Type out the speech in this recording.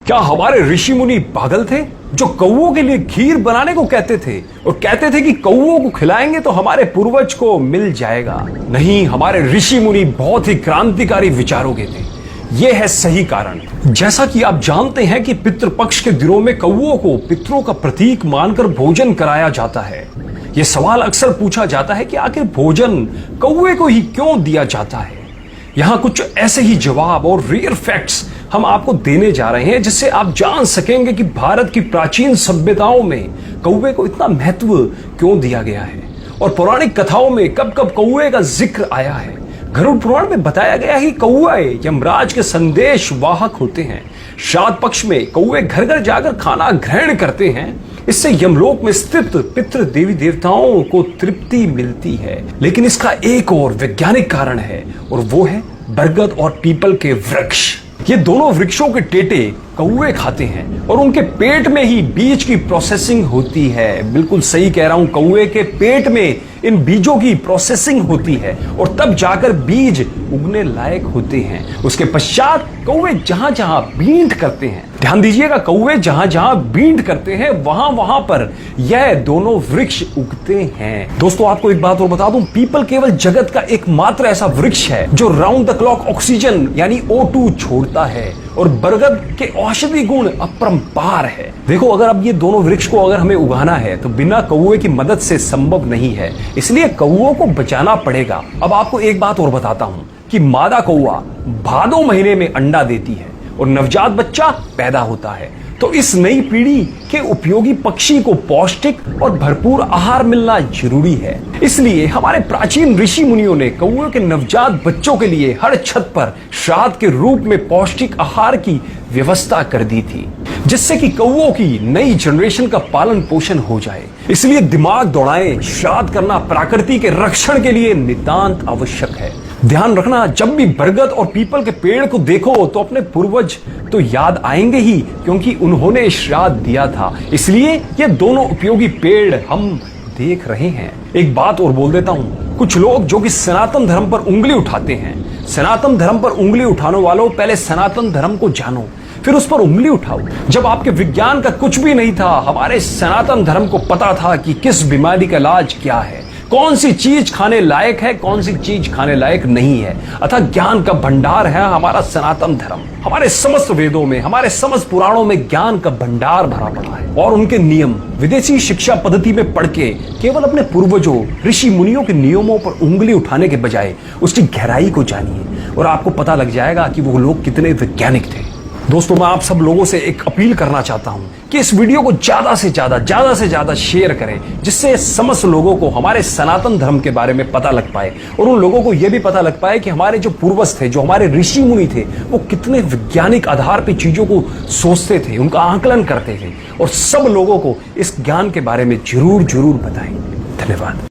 क्या हमारे ऋषि मुनि पागल थे जो कौओं के लिए खीर बनाने को कहते थे और कहते थे कि कौओं को खिलाएंगे तो हमारे पूर्वज को मिल जाएगा? नहीं, हमारे ऋषि मुनि बहुत ही क्रांतिकारी विचारों के थे। यह है सही कारण। जैसा कि आप जानते हैं कि पितृपक्ष के दिनों में कौओं को पितरों का प्रतीक मानकर भोजन कराया जाता है। यह सवाल अक्सर पूछा जाता है कि आखिर भोजन कौए को ही क्यों दिया जाता है। यहां कुछ ऐसे ही जवाब और रियल फैक्ट्स हम आपको देने जा रहे हैं जिससे आप जान सकेंगे कि भारत की प्राचीन सभ्यताओं में कौवे को इतना महत्व क्यों दिया गया है और पौराणिक कथाओं में कब कब कौवे का जिक्र आया है। गरुड़ पुराण में बताया गया है कि कौवे यमराज के संदेश वाहक होते हैं। श्राद्ध पक्ष में कौवे घर घर जाकर खाना ग्रहण करते हैं। इससे यमलोक में स्थित पितृ देवी देवताओं को तृप्ति मिलती है। लेकिन इसका एक और वैज्ञानिक कारण है और वो है बरगद और पीपल के वृक्ष। ये दोनों वृक्षों के टेटे कौवे खाते हैं और उनके पेट में ही बीज की प्रोसेसिंग होती है। बिल्कुल सही कह रहा हूं, कौवे के पेट में इन बीजों की प्रोसेसिंग होती है और तब जाकर बीज उगने लायक होते हैं। उसके पश्चात कौवे जहां जहां बींट करते हैं, ध्यान दीजिएगा, कौवे जहां जहां बींट करते हैं वहां वहां पर यह दोनों वृक्ष उगते हैं। दोस्तों, आपको एक बात और बता दूं, पीपल केवल जगत का एकमात्र ऐसा वृक्ष है जो राउंड द क्लॉक ऑक्सीजन यानी O2 छोड़ता है और बरगद के औषधि गुण अपरंपार है। देखो, अगर अब ये दोनों वृक्ष को अगर हमें उगाना है तो बिना कौवे की मदद से संभव नहीं है, इसलिए कौओं को बचाना पड़ेगा। अब आपको एक बात और बताता हूं कि मादा कौआ भादो महीने में अंडा देती है और नवजात बच्चा पैदा होता है। तो इस नई पीढ़ी के उपयोगी पक्षी को पौष्टिक और भरपूर आहार मिलना जरूरी है। इसलिए हमारे प्राचीन ऋषि मुनियों ने कौओं के नवजात बच्चों के लिए हर छत पर श्राद्ध के रूप में पौष्टिक आहार की व्यवस्था कर दी थी, जिससे कि कौओं की नई जनरेशन का पालन पोषण हो जाए। इसलिए दिमाग दौड़ाएं, श्राद्ध करना प्रकृति के रक्षण के लिए नितांत आवश्यक है। ध्यान रखना, जब भी बरगद और पीपल के पेड़ को देखो तो अपने पूर्वज तो याद आएंगे ही, क्योंकि उन्होंने श्राद्ध दिया था। इसलिए ये दोनों उपयोगी पेड़ हम देख रहे हैं। एक बात और बोल देता हूं, कुछ लोग जो कि सनातन धर्म पर उंगली उठाते हैं, सनातन धर्म पर उंगली उठाने वालों, पहले सनातन धर्म को जानो फिर उस पर उंगली उठाओ। जब आपके विज्ञान का कुछ भी नहीं था, हमारे सनातन धर्म को पता था कि किस बीमारी का इलाज क्या है, कौन सी चीज खाने लायक है, कौन सी चीज खाने लायक नहीं है। अतः ज्ञान का भंडार है हमारा सनातन धर्म। हमारे समस्त वेदों में, हमारे समस्त पुराणों में ज्ञान का भंडार भरा पड़ा है और उनके नियम विदेशी शिक्षा पद्धति में पढ़ के केवल अपने पूर्वजों ऋषि मुनियों के नियमों पर उंगली उठाने के बजाय उसकी गहराई को जानिए और आपको पता लग जाएगा कि वो लोग कितने वैज्ञानिक थे। दोस्तों, मैं आप सब लोगों से एक अपील करना चाहता हूं कि इस वीडियो को ज्यादा से ज्यादा शेयर करें, जिससे समस्त लोगों को हमारे सनातन धर्म के बारे में पता लग पाए और उन लोगों को यह भी पता लग पाए कि हमारे जो पूर्वज थे, जो हमारे ऋषि मुनि थे, वो कितने वैज्ञानिक आधार पर चीजों को सोचते थे, उनका आकलन करते थे और सब लोगों को इस ज्ञान के बारे में जरूर बताएं। धन्यवाद।